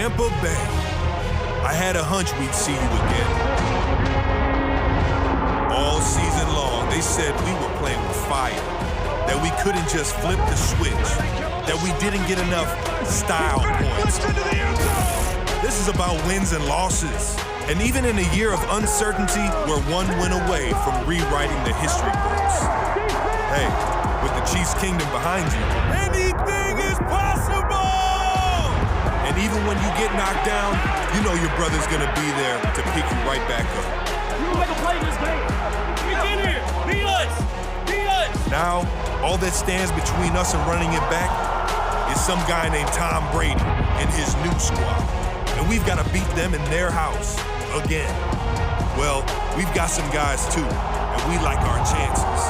Tampa Bay. I had a hunch we'd see you again. All season long, they said we were playing with fire, that we couldn't just flip the switch, that we didn't get enough style points. This is about wins and losses. And even in a year of uncertainty, we're one win away from rewriting the history books. Hey, with the Chiefs' kingdom behind you, anything is possible! And even when you get knocked down, you know your brother's gonna be there to pick you right back up. You make a play in this game. Get in here. Be us. Be us. Now, all that stands between us and running it back is some guy named Tom Brady and his new squad. And we've got to beat them in their house again. Well, we've got some guys too, and we like our chances.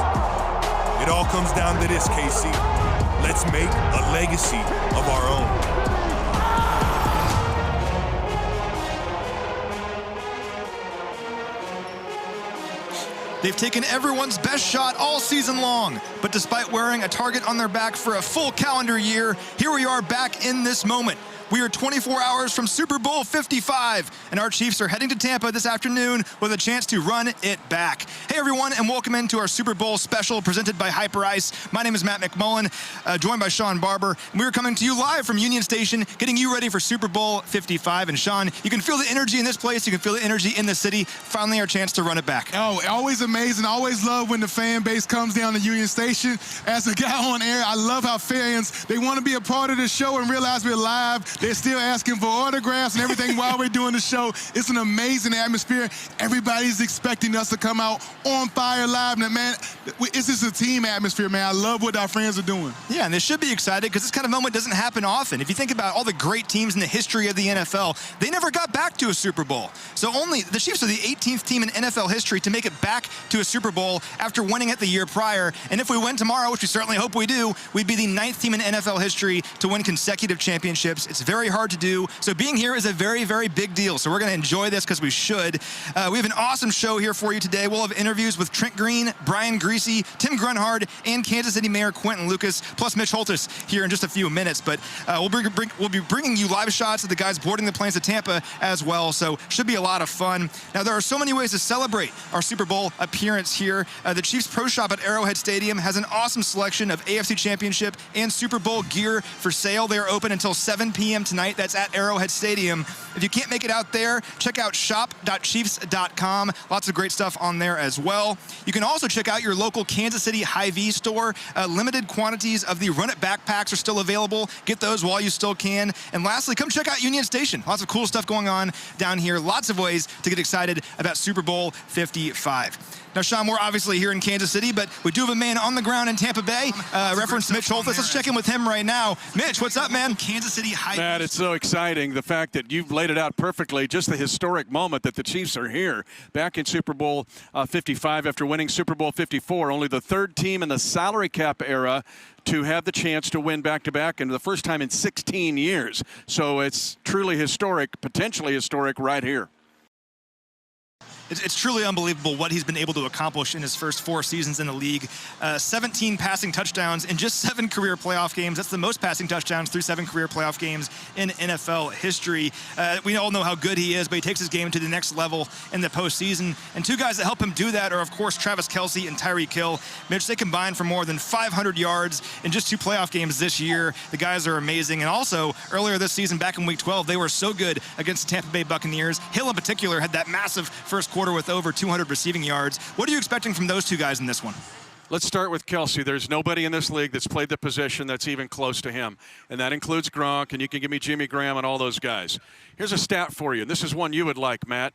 It all comes down to this, KC. Let's make a legacy of our own. They've taken everyone's best shot all season long, but despite wearing a target on their back for a full calendar year, here we are back in this moment. We are 24 hours from Super Bowl 55, and our Chiefs are heading to Tampa this afternoon with a chance to run it back. Hey everyone, and welcome into our Super Bowl special presented by Hyper Ice. My name is Matt McMullen, joined by Shawn Barber, and we are coming to you live from Union Station, getting you ready for Super Bowl 55. And Shawn, you can feel the energy in this place, you can feel the energy in the city. Finally our chance to run it back. Oh, always amazing. Always love when the fan base comes down to Union Station. As a guy on air, I love how fans, they want to be a part of the show and realize we're live. They're still asking for autographs and everything while we're doing the show. It's an amazing atmosphere. Everybody's expecting us to come out on fire live. And man, it's just a team atmosphere, man. I love what our friends are doing. Yeah, and they should be excited because this kind of moment doesn't happen often. If you think about all the great teams in the history of the NFL, they never got back to a Super Bowl. So only the Chiefs are the 18th team in NFL history to make it back to a Super Bowl after winning it the year prior. And if we win tomorrow, which we certainly hope we do, we'd be the 9th team in NFL history to win consecutive championships. It's very hard to do. So being here is a very, very big deal. So we're going to enjoy this because we should. We have an awesome show here for you today. We'll have interviews with Trent Green, Brian Greasy, Tim Grenhard, and Kansas City Mayor Quentin Lucas, plus Mitch Holthus here in just a few minutes. But we'll be bringing you live shots of the guys boarding the planes to Tampa as well. So should be a lot of fun. Now, there are so many ways to celebrate our Super Bowl appearance here. The Chiefs Pro Shop at Arrowhead Stadium has an awesome selection of AFC Championship and Super Bowl gear for sale. They are open until 7 p.m. tonight. That's at Arrowhead Stadium. If you can't make it out there, check out shop.chiefs.com. Lots of great stuff on there as well. You can also check out your local Kansas City Hy-Vee store. Limited quantities of the Run It backpacks are still available. Get those while you still can. And lastly, come check out Union Station. Lots of cool stuff going on down here. Lots of ways to get excited about Super Bowl 55. Now, Shawn, we're obviously here in Kansas City, but we do have a man on the ground in Tampa Bay. Reference Mitch Holthus. Let's check in with him right now. Mitch, what's up, man? Kansas City Hy-Vee. Matt, it's so exciting, the fact that you've laid it out perfectly, just the historic moment that the Chiefs are here back in Super Bowl 55 after winning Super Bowl 54. Only the third team in the salary cap era to have the chance to win back-to-back, and the first time in 16 years. So it's truly historic, potentially historic right here. It's truly unbelievable what he's been able to accomplish in his first 4 seasons in the league. 17 passing touchdowns in just 7 career playoff games. That's the most passing touchdowns through 7 career playoff games in NFL history. We all know how good he is, but he takes his game to the next level in the postseason. And 2 guys that help him do that are, of course, Travis Kelce and Tyreek Hill. Mitch, they combined for more than 500 yards in just 2 playoff games this year. The guys are amazing. And also, earlier this season, back in Week 12, they were so good against the Tampa Bay Buccaneers. Hill, in particular, had that massive first quarter with over 200 receiving yards. What are you expecting from those 2 guys in this one? Let's start with Kelce. There's nobody in this league that's played the position that's even close to him, and that includes Gronk, and you can give me Jimmy Graham and all those guys. Here's a stat for you, and this is one you would like, Matt.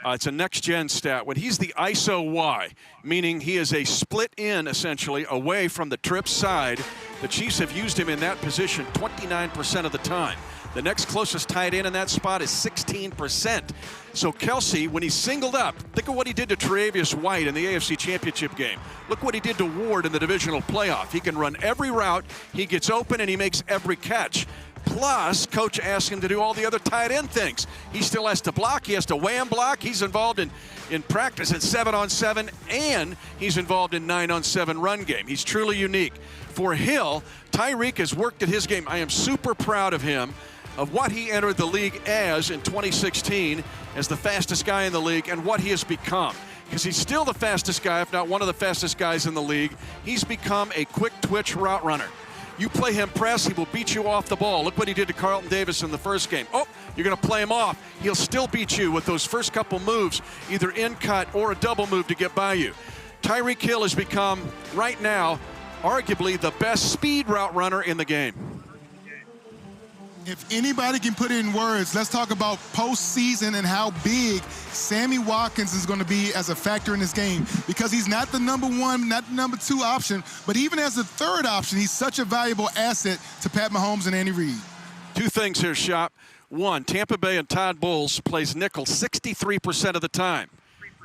It's a next-gen stat. When he's the ISO Y, meaning he is a split in, essentially, away from the trip side, the Chiefs have used him in that position 29% of the time. The next closest tight end in that spot is 16%. So Kelce, when he's singled up, think of what he did to Tre'Davious White in the AFC Championship game. Look what he did to Ward in the divisional playoff. He can run every route, he gets open, and he makes every catch. Plus, coach asked him to do all the other tight end things. He still has to block, he has to wham block. He's involved in practice at 7-on-7, and he's involved in 9-on-7 run game. He's truly unique. For Hill, Tyreek has worked at his game. I am super proud of him. of what he entered the league as in 2016 as the fastest guy in the league and what he has become. Because he's still the fastest guy, if not one of the fastest guys in the league. He's become a quick twitch route runner. You play him press, he will beat you off the ball. Look what he did to Carlton Davis in the first game. Oh, you're going to play him off. He'll still beat you with those first couple moves, either in cut or a double move to get by you. Tyreek Hill has become, right now, arguably the best speed route runner in the game. If anybody can put it in words, let's talk about postseason and how big Sammy Watkins is going to be as a factor in this game, because he's not the number one, not the number two option, but even as the third option, he's such a valuable asset to Pat Mahomes and Andy Reid. Two things here, Shop. One, Tampa Bay and Todd Bowles plays nickel 63% of the time.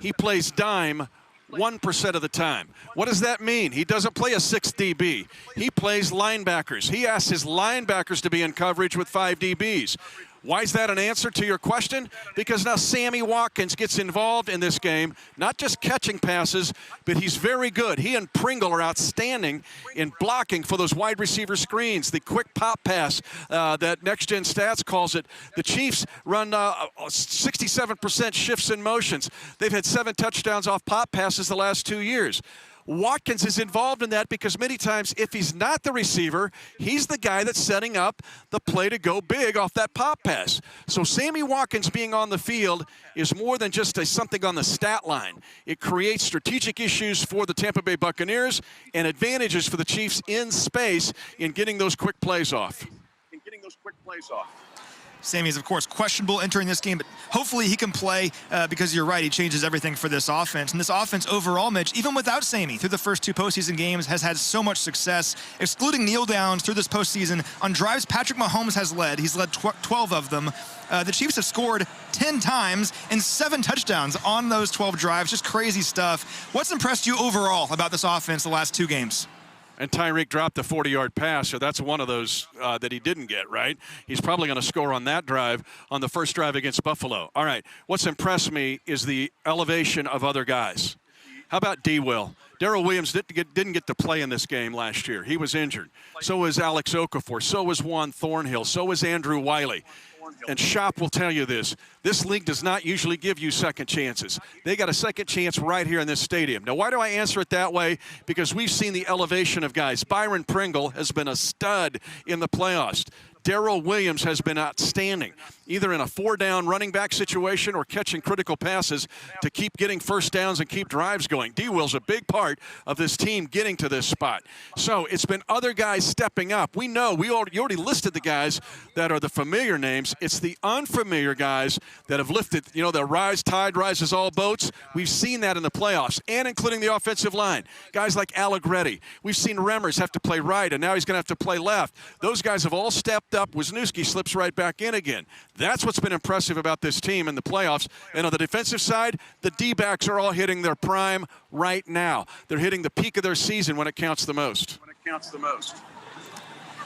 He plays dime 1% of the time. What does that mean? He doesn't play a 6 DB. He plays linebackers. He asks his linebackers to be in coverage with 5 DBs. Why is that an answer to your question? Because now Sammy Watkins gets involved in this game, not just catching passes, but he's very good. He and Pringle are outstanding in blocking for those wide receiver screens, the quick pop pass that Next Gen Stats calls it. The Chiefs run 67% shifts in motions. They've had 7 touchdowns off pop passes the last 2 years. Watkins is involved in that because many times if he's not the receiver, he's the guy that's setting up the play to go big off that pop pass. So Sammy Watkins being on the field is more than just something on the stat line. It creates strategic issues for the Tampa Bay Buccaneers and advantages for the Chiefs in space in getting those quick plays off. Sammy is, of course, questionable entering this game, but hopefully he can play because you're right, he changes everything for this offense. And this offense overall, Mitch, even without Sammy, through the first 2 postseason games, has had so much success, excluding kneel downs through this postseason. On drives Patrick Mahomes has led. He's led 12 of them. The Chiefs have scored 10 times and 7 touchdowns on those 12 drives. Just crazy stuff. What's impressed you overall about this offense the last 2 games? And Tyreek dropped the 40-yard pass, so that's one of those that he didn't get, right? He's probably going to score on that drive, on the first drive against Buffalo. All right, what's impressed me is the elevation of other guys. How about D-Will? Daryl Williams didn't get to play in this game last year. He was injured. So was Alex Okafor. So was Juan Thornhill. So was Andrew Wiley. And Shop will tell you this. This league does not usually give you second chances. They got a second chance right here in this stadium. Now, why do I answer it that way? Because we've seen the elevation of guys. Byron Pringle has been a stud in the playoffs. Daryl Williams has been outstanding, either in a 4-down running back situation or catching critical passes to keep getting first downs and keep drives going. D-Will's a big part of this team getting to this spot. So it's been other guys stepping up. We know, you already listed the guys that are the familiar names. It's the unfamiliar guys that have lifted, the tide rises all boats. We've seen that in the playoffs, and including the offensive line. Guys like Allegretti. We've seen Remmers have to play right, and now he's going to have to play left. Those guys have all stepped up. Wisniewski slips right back in again. That's what's been impressive about this team in the playoffs. And on the defensive side, the D-backs are all hitting their prime right now. They're hitting the peak of their season when it counts the most.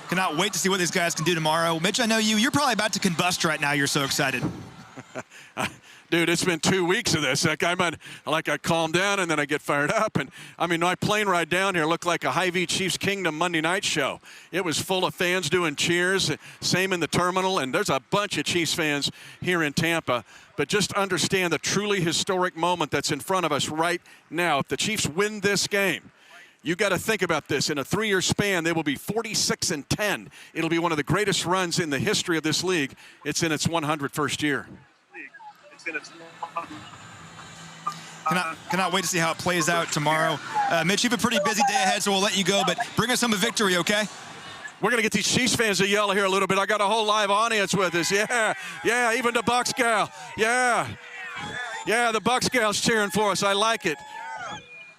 Cannot wait to see what these guys can do tomorrow. Mitch, I know you're probably about to combust right now. You're so excited. Dude, it's been 2 weeks of this. I calm down and then I get fired up. And my plane ride down here looked like a Hy-Vee Chiefs Kingdom Monday night show. It was full of fans doing cheers, same in the terminal. And there's a bunch of Chiefs fans here in Tampa. But just understand the truly historic moment that's in front of us right now. If the Chiefs win this game, you got to think about this. In a 3-year span, they will be 46-10. It'll be one of the greatest runs in the history of this league. It's in its 101st year. Cannot wait to see how it plays out tomorrow. Mitch, you have a pretty busy day ahead, so we'll let you go, but bring us some of victory, okay? We're going to get these Chiefs fans to yell here a little bit. I got a whole live audience with us. Yeah, even the Bucs gal. Yeah, the Bucs gal's cheering for us. I like it.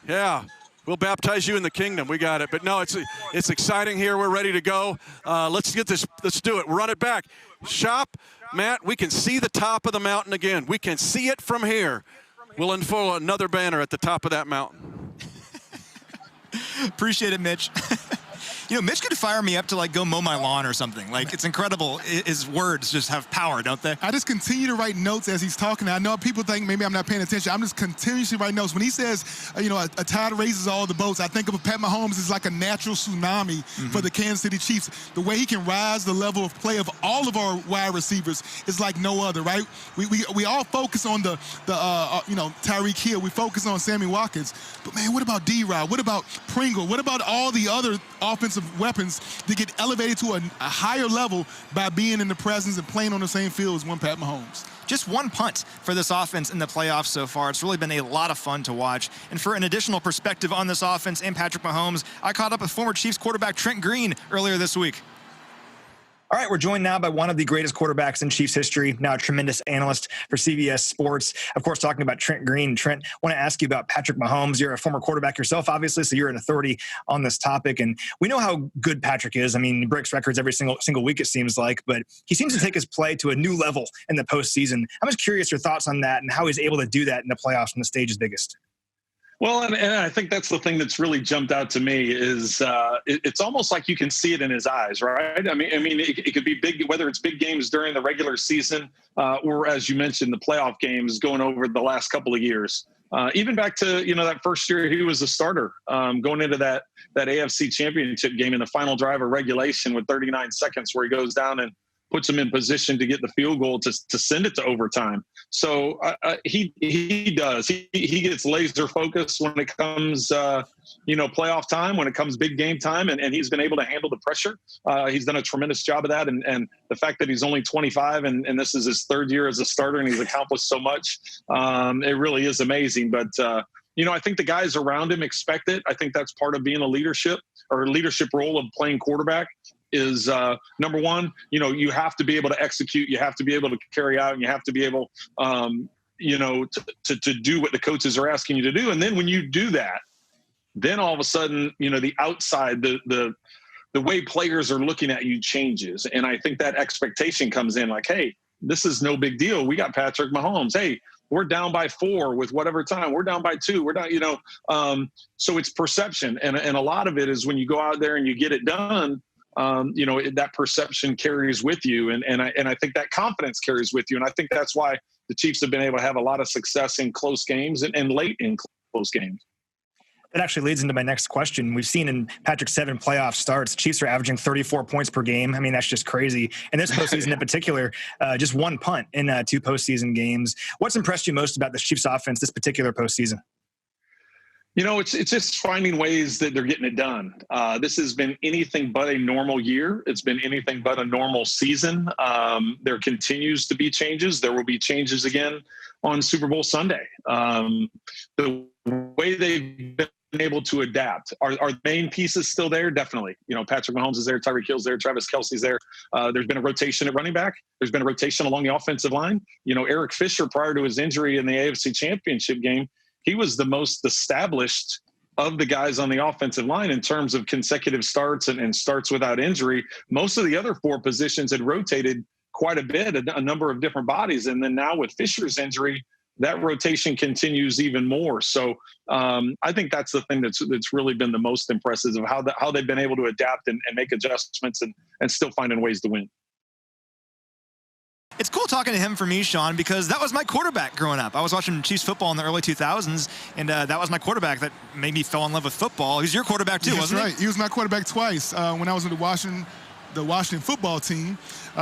Yeah. We'll baptize you in the kingdom. We got it. But no, it's exciting here. We're ready to go. Let's get this. Let's do it. Run it back. Shop, Matt, we can see the top of the mountain again. We can see it from here. We'll unfold another banner at the top of that mountain. Appreciate it, Mitch. You know, Mitch could fire me up to, like, go mow my lawn or something. Like, it's incredible. His words just have power, don't they? I just continue to write notes as he's talking. I know people think maybe I'm not paying attention. I'm just continuously writing notes. When he says, you know, a tide raises all the boats, I think of Pat Mahomes as like a natural tsunami for the Kansas City Chiefs. The way he can rise the level of play of all of our wide receivers is like no other, right? We all focus on the you know, Tyreek Hill. We focus on Sammy Watkins. But, man, what about D-Rod? What about Pringle? What about all the other offensive weapons that get elevated to a higher level by being in the presence and playing on the same field as one Pat Mahomes? Just one punt for this offense in the playoffs so far. It's really been a lot of fun to watch. And for an additional perspective on this offense and Patrick Mahomes, I caught up with former Chiefs quarterback Trent Green earlier this week. All right, we're joined now by one of the greatest quarterbacks in Chiefs history, now a tremendous analyst for CBS Sports. Of course, talking about Trent Green. Trent, I want to ask you about Patrick Mahomes. You're a former quarterback yourself, obviously, so you're an authority on this topic. And we know how good Patrick is. I mean, he breaks records every single week, it seems like. But he seems to take his play to a new level in the postseason. I'm just curious your thoughts on that and how he's able to do that in the playoffs when the stage is biggest. Well, and I think that's the thing that's really jumped out to me is it's almost like you can see it in his eyes, right? I mean, it could be big, whether it's big games during the regular season or, as you mentioned, the playoff games going over the last couple of years. Even back to, you know, that first year he was a starter going into that AFC Championship game in the final drive of regulation with 39 seconds where he goes down and puts him in position to get the field goal to send it to overtime. So he does. He gets laser focused when it comes, you know, playoff time, when it comes big game time, and he's been able to handle the pressure. He's done a tremendous job of that. And the fact that he's only 25 and this is his third year as a starter and he's accomplished so much, it really is amazing. But, you know, I think the guys around him expect it. I think that's part of being a leadership role of playing quarterback. Is number one, you know, you have to be able to execute, you have to be able to carry out, and you have to be able, you know, to do what the coaches are asking you to do. And then when you do that, then all of a sudden, you know, the outside, the way players are looking at you changes. And I think that expectation comes in like, hey, this is no big deal. We got Patrick Mahomes. Hey, we're down by 4 with whatever time. We're down by 2. We're down, you know. So it's perception. And a lot of it is when you go out there and you get it done, you know, that perception carries with you. And I think that confidence carries with you. And I think that's why the Chiefs have been able to have a lot of success in close games and late in close games. That actually leads into my next question. We've seen in Patrick's 7 playoff starts, Chiefs are averaging 34 points per game. I mean, that's just crazy. And this postseason in particular, just 1 punt in 2 postseason games. What's impressed you most about the Chiefs offense this particular postseason? You know, it's just finding ways that they're getting it done. This has been anything but a normal year. It's been anything but a normal season. There continues to be changes. There will be changes again on Super Bowl Sunday. The way they've been able to adapt. Are the main pieces still there? Definitely. You know, Patrick Mahomes is there, Tyreek Hill's there, Travis Kelce's there. There's been a rotation at running back. There's been a rotation along the offensive line. You know, Eric Fisher, prior to his injury in the AFC Championship game, he was the most established of the guys on the offensive line in terms of consecutive starts and starts without injury. Most of the other 4 positions had rotated quite a bit, a number of different bodies. And then now with Fisher's injury, that rotation continues even more. So I think that's the thing that's really been the most impressive of how they've been able to adapt and make adjustments and still finding ways to win. It's cool talking to him for me, Shawn, because that was my quarterback growing up. I was watching Chiefs football in the early 2000s, and that was my quarterback that made me fall in love with football. He was your quarterback too, wasn't he? That's right. He was my quarterback twice. When I was with the Washington football team,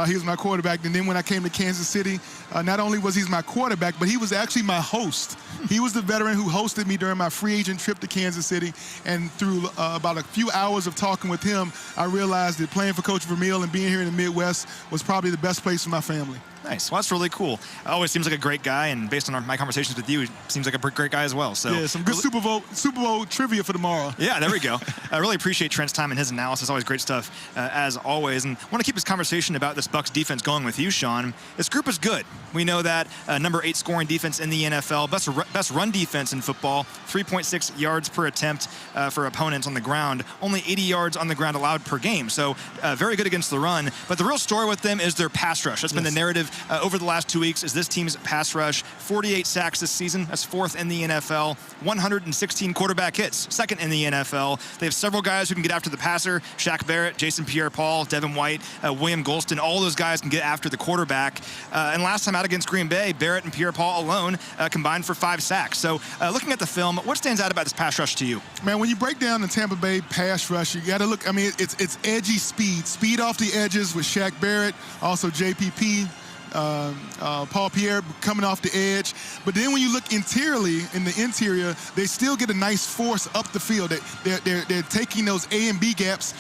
he was my quarterback. And then when I came to Kansas City, not only was he my quarterback, but he was actually my host. He was the veteran who hosted me during my free agent trip to Kansas City. And through about a few hours of talking with him, I realized that playing for Coach Vermeil and being here in the Midwest was probably the best place for my family. Nice. Well, that's really cool. Always seems like a great guy, and based on my conversations with you, he seems like a great guy as well. So yeah, some good Super Bowl trivia for tomorrow. Yeah, there we go. I really appreciate Trent's time and his analysis. Always great stuff, as always. And I want to keep this conversation about this Bucs defense going with you, Shawn. This group is good. We know that number 8 scoring defense in the NFL, best run defense in football, 3.6 yards per attempt for opponents on the ground, only 80 yards on the ground allowed per game. So very good against the run. But the real story with them is their pass rush. That's been the narrative over the last 2 weeks is this team's pass rush. 48 sacks this season. That's 4th in the NFL. 116 quarterback hits, 2nd in the NFL. They have several guys who can get after the passer. Shaq Barrett, Jason Pierre-Paul, Devin White, William Golston. All those guys can get after the quarterback. And last time out against Green Bay, Barrett and Pierre-Paul alone combined for 5 sacks. So looking at the film, what stands out about this pass rush to you? Man, when you break down the Tampa Bay pass rush, you got to look. I mean, it's edgy speed off the edges with Shaq Barrett, also JPP. Paul Pierre coming off the edge. But then when you look interiorly, in the interior, they still get a nice force up the field. They're taking those A and B gaps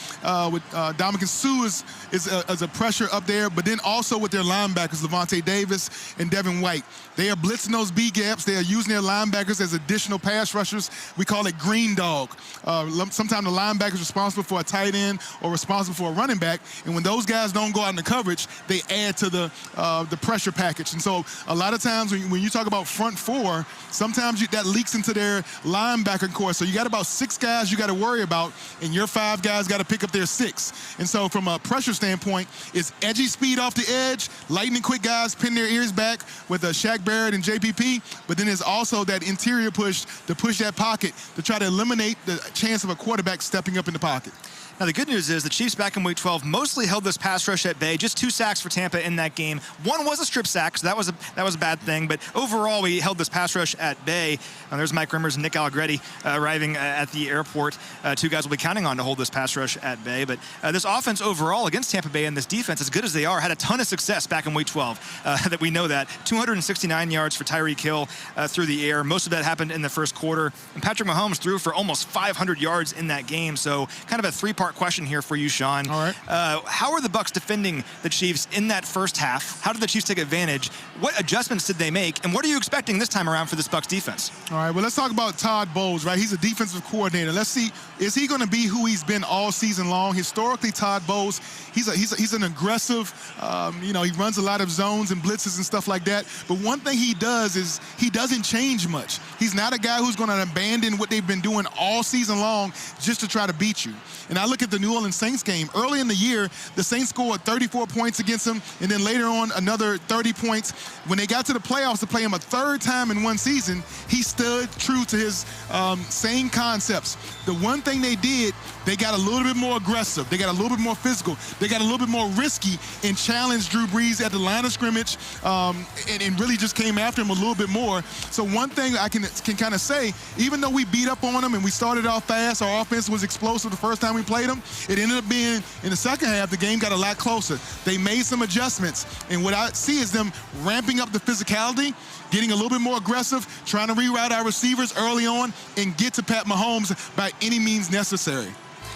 with Dominican Sue is a pressure up there, but then also with their linebackers, Levante Davis and Devin White. They are blitzing those B gaps. They are using their linebackers as additional pass rushers. We call it green dog. Sometimes the linebacker is responsible for a tight end or responsible for a running back, and when those guys don't go out in the coverage, they add to the pressure package. And so a lot of times when you talk about front 4, sometimes that leaks into their linebacker core. So you got about 6 guys you got to worry about, and your 5 guys got to pick up their 6. And so from a pressure standpoint, it's edgy speed off the edge, lightning quick guys pin their ears back with Shaq Barrett and JPP, but then there's also that interior push to push that pocket to try to eliminate the chance of a quarterback stepping up in the pocket. Now, the good news is the Chiefs back in Week 12 mostly held this pass rush at bay. Just 2 sacks for Tampa in that game. 1 was a strip sack, so that was a bad thing. But overall, we held this pass rush at bay. There's Mike Rimmers and Nick Allegretti arriving at the airport. 2 guys will be counting on to hold this pass rush at bay. But this offense overall against Tampa Bay and this defense, as good as they are, had a ton of success back in Week 12. That we know that. 269 yards for Tyreek Hill through the air. Most of that happened in the first quarter. And Patrick Mahomes threw for almost 500 yards in that game. So kind of a 3-part question here for you, Shawn. All right. How are the Bucs defending the Chiefs in that first half? How did the Chiefs take advantage? What adjustments did they make? And what are you expecting this time around for this Bucs defense? All right, well, let's talk about Todd Bowles, right? He's a defensive coordinator. Let's see, is he going to be who he's been all season long? Historically, Todd Bowles, he's an aggressive, he runs a lot of zones and blitzes and stuff like that. But one thing he does is he doesn't change much. He's not a guy who's going to abandon what they've been doing all season long just to try to beat you. And I look at the New Orleans Saints game. Early in the year, the Saints scored 34 points against them, and then later on another 30 points. When they got to the playoffs to play him a 3rd time in one season, he stood true to his same concepts. The one thing they did, they got a little bit more aggressive. They got a little bit more physical. They got a little bit more risky and challenged Drew Brees at the line of scrimmage and really just came after him a little bit more. So one thing I can kind of say, even though we beat up on them and we started off fast, our offense was explosive the first time we played them, it ended up being, in the second half, the game got a lot closer. They made some adjustments, and what I see is them ramping up the physicality, getting a little bit more aggressive, trying to reroute our receivers early on and get to Pat Mahomes by any means necessary.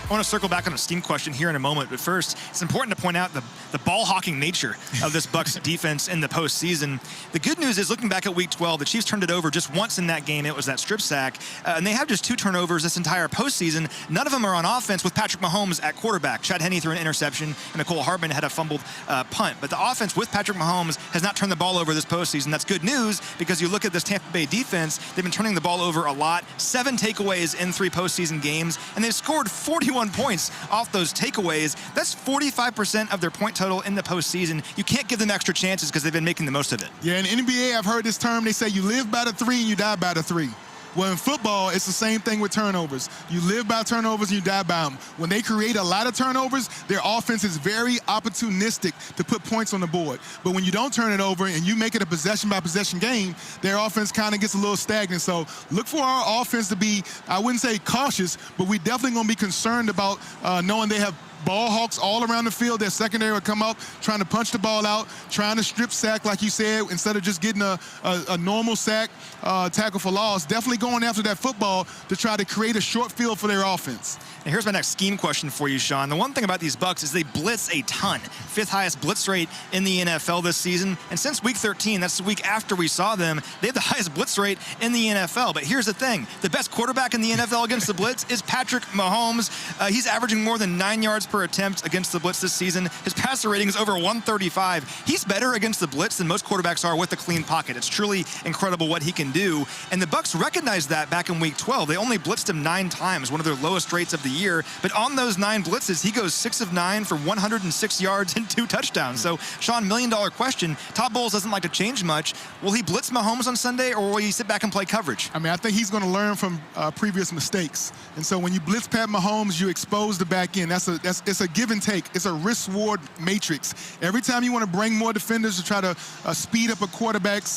I want to circle back on a Steam question here in a moment, but first, it's important to point out the ball-hawking nature of this Bucs defense in the postseason. The good news is, looking back at Week 12, the Chiefs turned it over just once in that game. It was that strip sack, and they have just 2 turnovers this entire postseason. None of them are on offense with Patrick Mahomes at quarterback. Chad Henne threw an interception, and Mecole Hardman had a fumbled punt. But the offense with Patrick Mahomes has not turned the ball over this postseason. That's good news, because you look at this Tampa Bay defense, they've been turning the ball over a lot. 7 takeaways in 3 postseason games, and they've scored 41 points off those takeaways. That's 45% of their point total in the postseason. You can't give them extra chances because they've been making the most of it. Yeah, in the NBA, I've heard this term. They say you live by the 3 and you die by the 3. Well, in football, it's the same thing with turnovers. You live by turnovers and you die by them. When they create a lot of turnovers, their offense is very opportunistic to put points on the board. But when you don't turn it over and you make it a possession-by-possession game, their offense kind of gets a little stagnant. So look for our offense to be, I wouldn't say cautious, but we definitely going to be concerned about knowing they have ball hawks all around the field. Their secondary will come up trying to punch the ball out, trying to strip sack, like you said, instead of just getting a normal sack, tackle for loss. Definitely going after that football to try to create a short field for their offense. And here's my next scheme question for you, Shawn. The one thing about these Bucs is they blitz a ton. 5th highest blitz rate in the NFL this season. And since Week 13, that's the week after we saw them, they have the highest blitz rate in the NFL. But here's the thing. The best quarterback in the NFL against the blitz is Patrick Mahomes. He's averaging more than 9 yards per attempt against the blitz this season. His passer rating is over 135. He's better against the blitz than most quarterbacks are with a clean pocket. It's truly incredible what he can do. And the Bucs recognized that back in week 12. They only blitzed him 9 times, one of their lowest rates of the year. But on those 9 blitzes, he goes 6 of 9 for 106 yards and 2 touchdowns. So, Sean, million-dollar question. Todd Bowles doesn't like to change much. Will he blitz Mahomes on Sunday, or will he sit back and play coverage? I mean, I think he's going to learn from previous mistakes. And so when you blitz Pat Mahomes, you expose the back end. It's a give and take. It's a risk-reward matrix. Every time you want to bring more defenders to try to speed up a quarterback's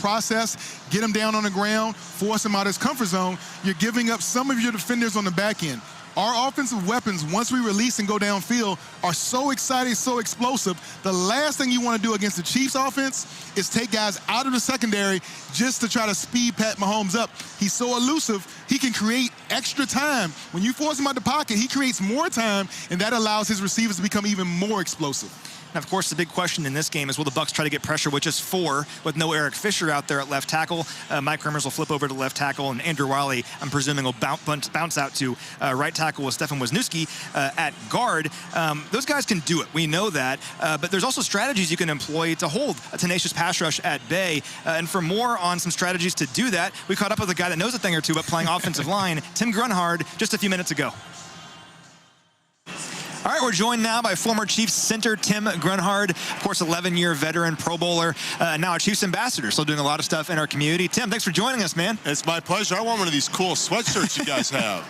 process, get him down on the ground, force him out of his comfort zone, you're giving up some of your defenders on the back end. Our offensive weapons, once we release and go downfield, are so exciting, so explosive. The last thing you want to do against the Chiefs offense is take guys out of the secondary just to try to speed Pat Mahomes up. He's so elusive, he can create extra time. When you force him out the pocket, he creates more time, and that allows his receivers to become even more explosive. And, of course, the big question in this game is, will the Bucs try to get pressure with just 4 with no Eric Fisher out there at left tackle? Mike Remmers will flip over to left tackle, and Andrew Wiley, I'm presuming, will bounce out to right tackle with Stefan Wisniewski at guard. Those guys can do it. We know that. But there's also strategies you can employ to hold a tenacious pass rush at bay. And for more on some strategies to do that, we caught up with a guy that knows a thing or two about playing offensive line, Tim Grenhard, just a few minutes ago. All right, we're joined now by former Chiefs center Tim Grenhard, of course, 11-year veteran, Pro Bowler, now a Chiefs ambassador, still doing a lot of stuff in our community. Tim, thanks for joining us, man. It's my pleasure. I want one of these cool sweatshirts you guys have.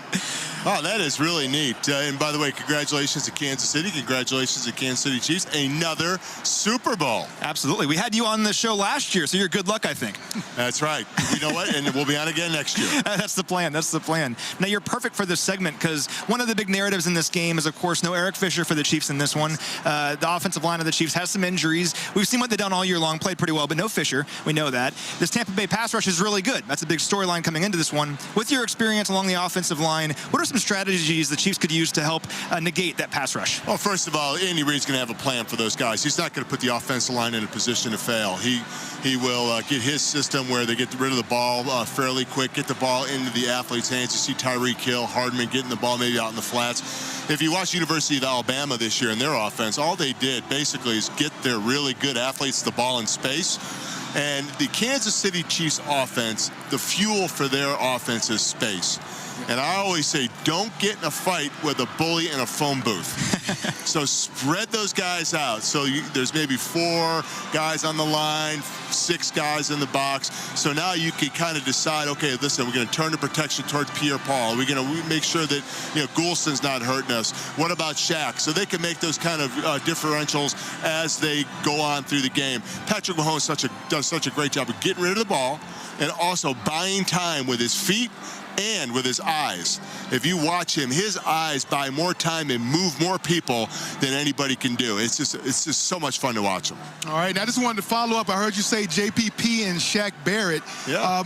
Oh, that is really neat. And by the way, congratulations to Kansas City. Congratulations to Kansas City Chiefs. Another Super Bowl. Absolutely. We had you on the show last year, so you're good luck, I think. That's right. You know what? And we'll be on again next year. That's the plan. That's the plan. Now, you're perfect for this segment because one of the big narratives in this game is, of course, no Eric Fisher for the Chiefs in this one. The offensive line of the Chiefs has some injuries. We've seen what they've done all year long, played pretty well, but no Fisher. We know that. This Tampa Bay pass rush is really good. That's a big storyline coming into this one. With your experience along the offensive line, what are some strategies the Chiefs could use to help negate that pass rush? Well, first of all, Andy Reid's going to have a plan for those guys. He's not going to put the offensive line in a position to fail. He will get his system where they get rid of the ball fairly quick, get the ball into the athlete's hands. You see Tyreek Hill, Hardman getting the ball maybe out in the flats. If you watch University of Alabama this year in their offense, all they did basically is get their really good athletes the ball in space. And the Kansas City Chiefs offense, the fuel for their offense is space. And I always say, don't get in a fight with a bully in a phone booth. So spread those guys out. So there's maybe 4 guys on the line, 6 guys in the box. So now you can kind of decide, okay, listen, we're going to turn the protection towards Pierre-Paul. We're going to make sure that, Goulston's not hurting us. What about Shaq? So they can make those kind of differentials as they go on through the game. Patrick Mahomes does such a great job of getting rid of the ball and also buying time with his feet and with his eyes. If you watch him, his eyes buy more time and move more people than anybody can do. It's just so much fun to watch him. All right, now I just wanted to follow up. I heard you say JPP and Shaq Barrett. Yeah.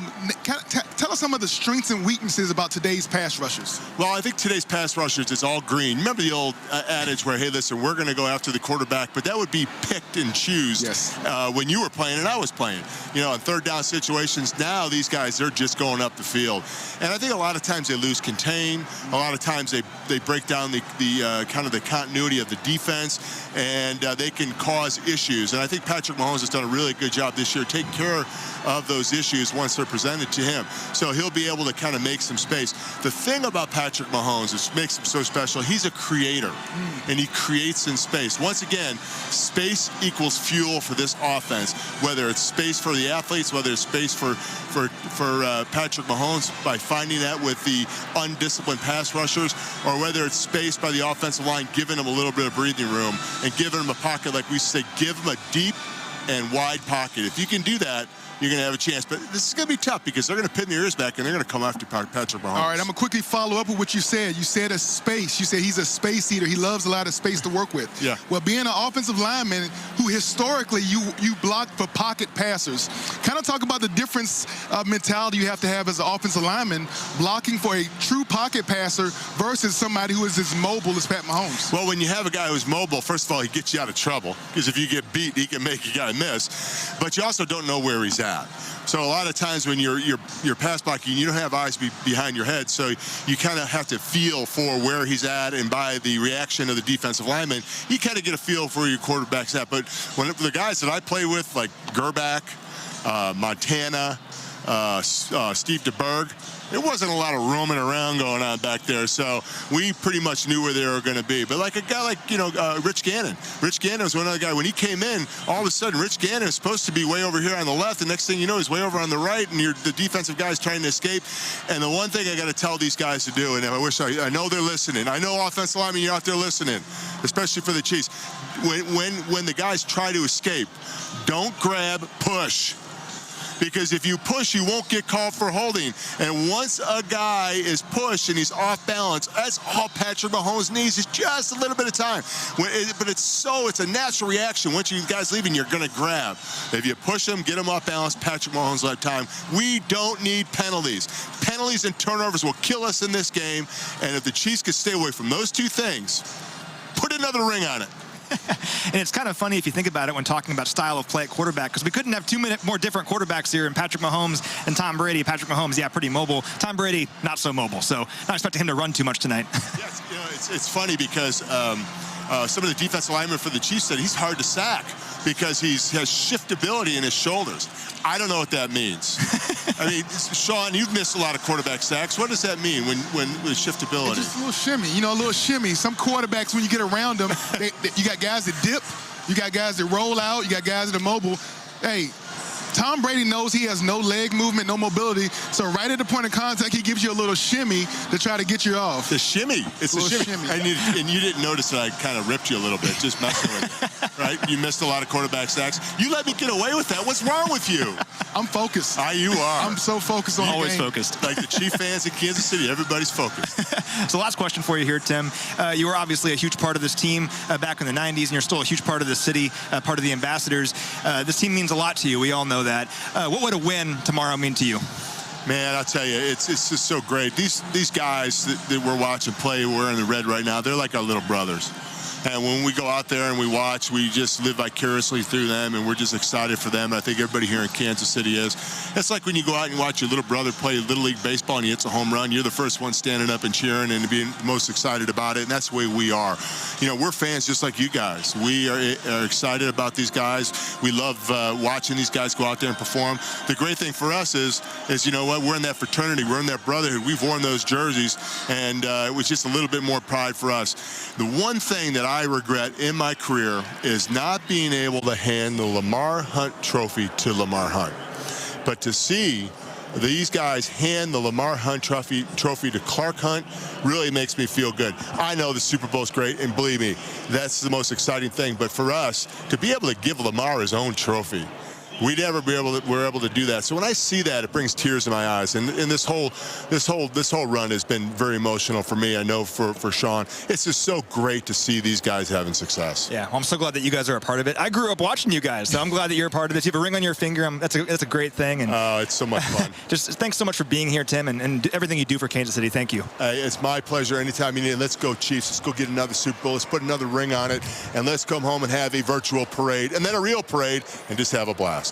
Tell us some of the strengths and weaknesses about today's pass rushers. Well, I think today's pass rushers is all green. Remember the old adage where, hey, listen, we're going to go after the quarterback, but that would be picked and choose. Yes. When you were playing and I was playing. In third down situations, now these guys, they're just going up the field. And I think a lot of times they lose contain. A lot of times they break down the kind of the continuity of the defense, and they can cause issues. And I think Patrick Mahomes has done a really good job this year taking care of those issues once they're presented to him. So he'll be able to kind of make some space. The thing about Patrick Mahomes is makes him so special, he's a creator, and he creates in space. Once again, space equals fuel for this offense, whether it's space for the athletes, whether it's space for Patrick Mahomes by finding that with the undisciplined pass rushers, or whether it's space by the offensive line, giving him a little bit of breathing room and giving him a pocket, like we say, give him a deep and wide pocket. If you can do that, you're going to have a chance. But this is going to be tough because they're going to pin their ears back and they're going to come after Patrick Mahomes. All right, I'm going to quickly follow up with what you said. You said a space. You said he's a space eater. He loves a lot of space to work with. Yeah. Well, being an offensive lineman who historically you block for pocket passers, kind of talk about the difference of mentality you have to have as an offensive lineman blocking for a true pocket passer versus somebody who is as mobile as Pat Mahomes. Well, when you have a guy who's mobile, first of all, he gets you out of trouble because if you get beat, he can make you guy miss. But you also don't know where he's at. at. So a lot of times when you're pass blocking, you don't have eyes behind your head, so you kind of have to feel for where he's at, and by the reaction of the defensive lineman, you kind of get a feel for where your quarterback's at. But when the guys that I play with, like Gerback, Montana, Steve DeBerg, there wasn't a lot of roaming around going on back there, so we pretty much knew where they were going to be. But like a guy like, Rich Gannon. Rich Gannon was one other guy. When he came in, all of a sudden, Rich Gannon is supposed to be way over here on the left. The next thing you know, he's way over on the right, and the defensive guy's trying to escape. And the one thing I got to tell these guys to do, and I know they're listening. I know offensive linemen, you're out there listening, especially for the Chiefs. When the guys try to escape, don't grab, push. Because if you push, you won't get called for holding. And once a guy is pushed and he's off balance, that's all Patrick Mahomes needs is just a little bit of time. But it's a natural reaction. Once you guys leaving, you're going to grab. If you push him, get him off balance, Patrick Mahomes will have time. We don't need penalties. Penalties and turnovers will kill us in this game. And if the Chiefs could stay away from those two things, put another ring on it. And it's kind of funny if you think about it when talking about style of play at quarterback, because we couldn't have two more different quarterbacks here, and Patrick Mahomes and Tom Brady. Patrick Mahomes, yeah, pretty mobile. Tom Brady, not so mobile. So not expecting him to run too much tonight. Yes, it's funny because some of the defensive linemen for the Chiefs said he's hard to sack because he has shiftability in his shoulders. I don't know what that means. I mean, Shawn, you've missed a lot of quarterback sacks. What does that mean with shiftability? It's just a little shimmy, a little shimmy. Some quarterbacks, when you get around them, you got guys that dip, you got guys that roll out, you got guys that are mobile. Hey, Tom Brady knows he has no leg movement, no mobility. So right at the point of contact, he gives you a little shimmy to try to get you off. The shimmy. It's a shimmy. And you didn't notice that I kind of ripped you a little bit, just messing with you, right? You missed a lot of quarterback sacks. You let me get away with that. What's wrong with you? I'm focused. You are. I'm so focused on Always the game. focused. Like the Chief fans in Kansas City, everybody's focused. So last question for you here, Tim. You were obviously a huge part of this team back in the 90s, and you're still a huge part of the city, part of the Ambassadors. This team means a lot to you. We all know that. What would a win tomorrow mean to you? Man, I'll tell you, it's just so great. These guys that we're watching play, wearing the red right now, they're like our little brothers. And when we go out there and we watch, we just live vicariously through them, and we're just excited for them. And I think everybody here in Kansas City is. It's like when you go out and watch your little brother play Little League Baseball and he hits a home run, you're the first one standing up and cheering and being most excited about it, and that's the way we are. We're fans just like you guys. We are excited about these guys. We love watching these guys go out there and perform. The great thing for us is you know what, we're in that fraternity, we're in that brotherhood. We've worn those jerseys, and it was just a little bit more pride for us. The one thing that I regret in my career is not being able to hand the Lamar Hunt trophy to Lamar Hunt. But to see these guys hand the Lamar Hunt trophy to Clark Hunt really makes me feel good. I know the Super Bowl's great, and believe me, that's the most exciting thing. But for us, to be able to give Lamar his own trophy, we're able to do that. So when I see that, it brings tears to my eyes. And this whole run has been very emotional for me. I know for Shawn. It's just so great to see these guys having success. Yeah, well, I'm so glad that you guys are a part of it. I grew up watching you guys, so I'm glad that you're a part of this. You have a ring on your finger. That's a great thing. And it's so much fun. Just thanks so much for being here, Tim, and everything you do for Kansas City. Thank you. It's my pleasure. Anytime you need it, let's go Chiefs. Let's go get another Super Bowl. Let's put another ring on it, and let's come home and have a virtual parade, and then a real parade, and just have a blast.